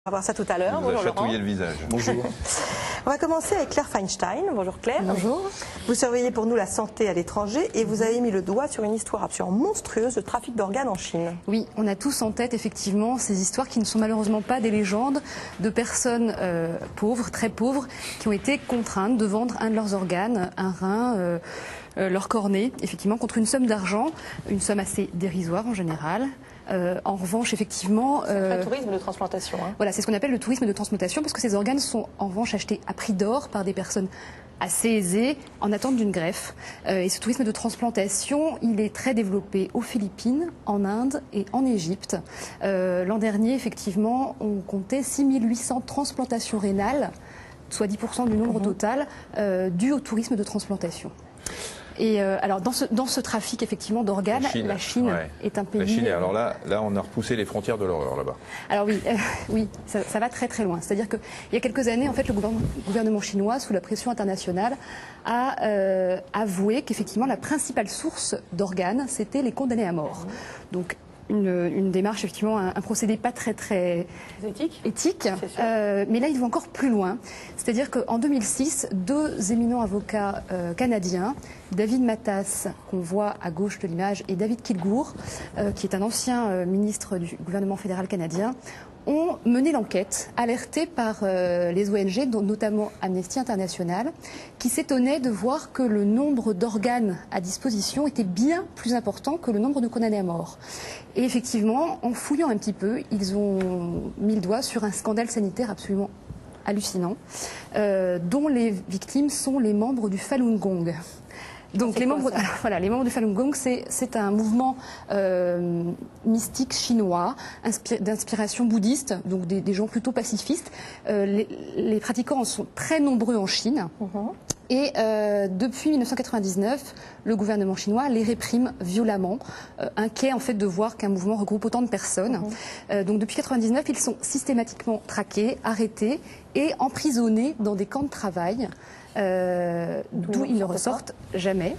On va voir ça tout à l'heure. Vous a chatouillé le visage. Bonjour. On va commencer avec Claire Feinstein. Bonjour Claire. Bonjour. Vous surveillez pour nous la santé à l'étranger et vous avez mis le doigt sur une histoire absolument monstrueuse de trafic d'organes en Chine. Oui, on a tous en tête effectivement ces histoires qui ne sont malheureusement pas des légendes de personnes pauvres, très pauvres, qui ont été contraintes de vendre un de leurs organes, un rein, leur cornée, effectivement, contre une somme d'argent, une somme assez dérisoire en général. En revanche, effectivement... C'est un tourisme de transplantation. Hein. Voilà, c'est ce qu'on appelle le tourisme de transplantation, parce que ces organes sont en revanche achetés à prix d'or par des personnes assez aisées en attente d'une greffe. Et ce tourisme de transplantation, il est très développé aux Philippines, en Inde et en Égypte. L'an dernier, effectivement, on comptait 6800 transplantations rénales, soit 10% du nombre total, dû au tourisme de transplantation. Et alors dans ce trafic effectivement d'organes, la Chine est un pays. La Chine, alors là, on a repoussé les frontières de l'horreur là-bas. Alors oui, oui, ça va très très loin. C'est-à-dire qu'il y a quelques années, en fait, le gouvernement chinois, sous la pression internationale, a avoué qu'effectivement la principale source d'organes, c'était les condamnés à mort. Donc une démarche, effectivement, un procédé pas très éthique. Mais là, il va encore plus loin. C'est-à-dire qu'en 2006, deux éminents avocats canadiens, David Matas, qu'on voit à gauche de l'image, et David Kilgour, qui est un ancien ministre du gouvernement fédéral canadien, ont mené l'enquête, alertés par les ONG, dont notamment Amnesty International, qui s'étonnaient de voir que le nombre d'organes à disposition était bien plus important que le nombre de condamnés à mort. Et effectivement, en fouillant un petit peu, ils ont mis le doigt sur un scandale sanitaire absolument hallucinant, dont les victimes sont les membres du Falun Gong. Donc les membres du Falun Gong, c'est un mouvement mystique chinois d'inspiration bouddhiste, donc des gens plutôt pacifistes. Les pratiquants en sont très nombreux en Chine. Et depuis 1999, le gouvernement chinois les réprime violemment, inquiet en fait de voir qu'un mouvement regroupe autant de personnes. Donc depuis 1999, ils sont systématiquement traqués, arrêtés et emprisonnés dans des camps de travail. D'où ils ne ressortent jamais.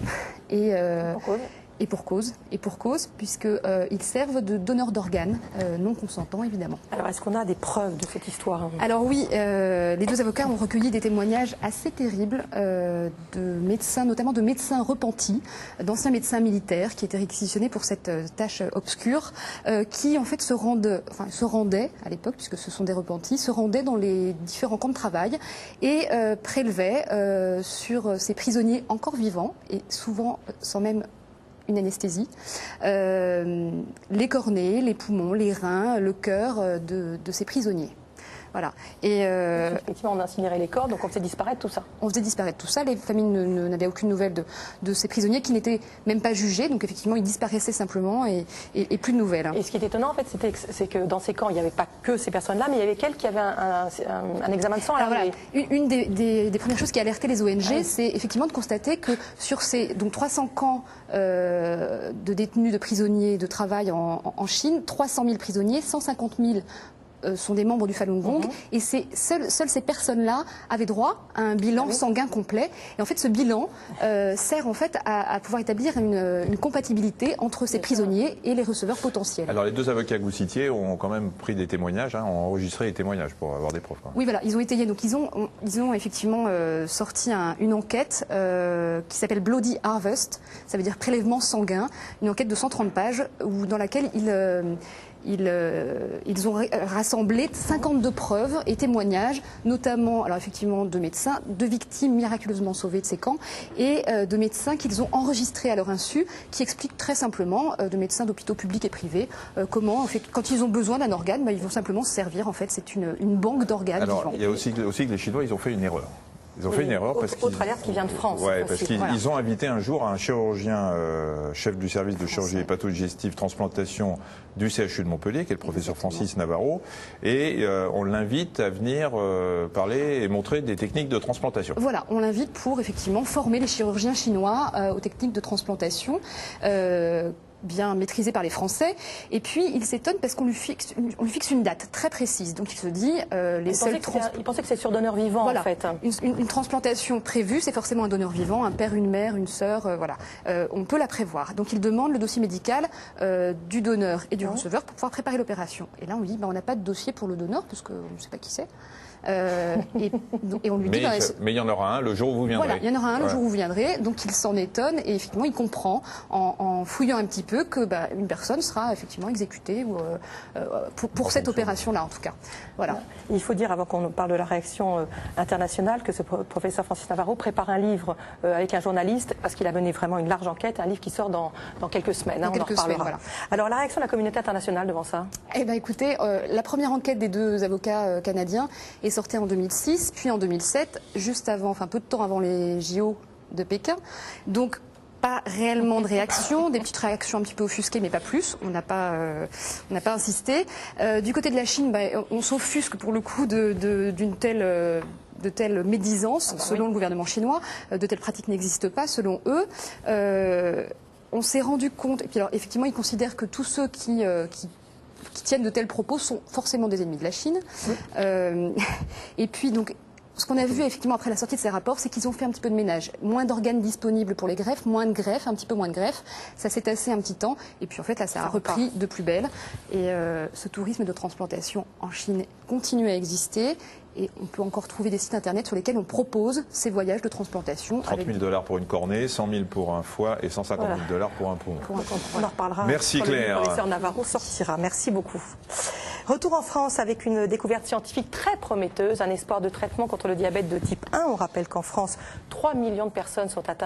Et pour cause, puisqu'ils servent de donneurs d'organes, non consentants évidemment. Alors est-ce qu'on a des preuves de cette histoire? Alors oui, les deux avocats ont recueilli des témoignages assez terribles de médecins, notamment de médecins repentis, d'anciens médecins militaires qui étaient réquisitionnés pour cette tâche obscure, qui en fait se rendaient à l'époque, puisque ce sont des repentis, se rendaient dans les différents camps de travail et prélevaient sur ces prisonniers encore vivants, et souvent sans même une anesthésie, les cornets, les poumons, les reins, le cœur de ces prisonniers. Voilà. Et effectivement, on incinérait les corps, donc on faisait disparaître tout ça. On faisait disparaître tout ça. Les familles n'avaient aucune nouvelle de ces prisonniers qui n'étaient même pas jugés. Donc effectivement, ils disparaissaient simplement et plus de nouvelles. Et ce qui est étonnant, en fait, c'est que dans ces camps, il n'y avait pas que ces personnes-là, mais il y avait quelques qui avaient un examen de sang. Alors voilà, une des premières choses qui alertait les ONG, c'est effectivement de constater que sur ces 300 camps de détenus, de prisonniers de travail en Chine, 300 000 prisonniers, 150 000 sont des membres du Falun Gong, et seules ces personnes-là avaient droit à un bilan sanguin complet. Et en fait, ce bilan sert en fait à pouvoir établir une compatibilité entre ces prisonniers et les receveurs potentiels. Alors les deux avocats que vous citiez ont quand même pris des témoignages, ont enregistré les témoignages pour avoir des preuves. Oui, voilà, ils ont étayé. Donc ils ont effectivement sorti une enquête qui s'appelle Bloody Harvest, ça veut dire prélèvement sanguin, une enquête de 130 pages dans laquelle ils ont rassemblé 52 preuves et témoignages, notamment, alors effectivement, de médecins, de victimes miraculeusement sauvées de ces camps, et de médecins qu'ils ont enregistrés à leur insu, qui expliquent très simplement, de médecins d'hôpitaux publics et privés, comment, en fait, quand ils ont besoin d'un organe, ils vont simplement se servir. En fait, c'est une banque d'organes vivants. Alors, il y a aussi que les Chinois, ils ont fait une erreur. Ils ont fait une erreur parce autre alerte qui vient de France. Ouais, parce qu'ils ont invité un jour un chirurgien, chef du service de chirurgie hépatodigestive transplantation du CHU de Montpellier, qui est le professeur Francis Navarro, et on l'invite à venir parler et montrer des techniques de transplantation. Voilà, on l'invite pour effectivement former les chirurgiens chinois aux techniques de transplantation. bien maîtrisé par les Français. Et puis, il s'étonne parce qu'on lui fixe une date très précise. Donc, il se dit, il pensait que c'est sur donneur vivant, voilà. En fait. Une transplantation prévue, c'est forcément un donneur vivant, un père, une mère, une sœur, voilà. On peut la prévoir. Donc, il demande le dossier médical du donneur et du receveur pour pouvoir préparer l'opération. Et là, on lui dit, on n'a pas de dossier pour le donneur, parce qu'on ne sait pas qui c'est. Et on lui dit, mais il y en aura un le jour où vous viendrez. Voilà, il y en aura un le jour où vous viendrez. Donc il s'en étonne et effectivement il comprend en fouillant un petit peu que une personne sera effectivement exécutée pour cette opération-là en tout cas. Voilà. Il faut dire avant qu'on parle de la réaction internationale que ce professeur Francis Navarro prépare un livre avec un journaliste parce qu'il a mené vraiment une large enquête, un livre qui sort dans quelques semaines. On en reparlera. Voilà. Alors la réaction de la communauté internationale devant ça? Eh bien écoutez, la première enquête des 2 avocats canadiens est sortie en 2006, puis en 2007, juste avant, enfin peu de temps avant les JO de Pékin. Donc pas réellement de réaction, des petites réactions un petit peu offusquées, mais pas plus. On n'a pas insisté. Du côté de la Chine, on s'offusque pour le coup de telles médisances, selon le gouvernement chinois. De telles pratiques n'existent pas, selon eux. On s'est rendu compte, et puis alors effectivement, ils considèrent que tous ceux qui tiennent de tels propos sont forcément des ennemis de la Chine. Et puis donc, ce qu'on a vu effectivement après la sortie de ces rapports, c'est qu'ils ont fait un petit peu de ménage. Moins d'organes disponibles pour les greffes, moins de greffes, un petit peu moins de greffes. Ça s'est tassé un petit temps. Et puis en fait, là, ça a repris de plus belle. Et ce tourisme de transplantation en Chine continue à exister. Et on peut encore trouver des sites internet sur lesquels on propose ces voyages de transplantation. 30 000 $ pour une cornée, 100 000 pour un foie et 150 000 $ pour un poumon. On en reparlera. Merci Claire. Le professeur Navarro sortira. Merci beaucoup. Retour en France avec une découverte scientifique très prometteuse, un espoir de traitement contre le diabète de type 1. On rappelle qu'en France, 3 millions de personnes sont atteintes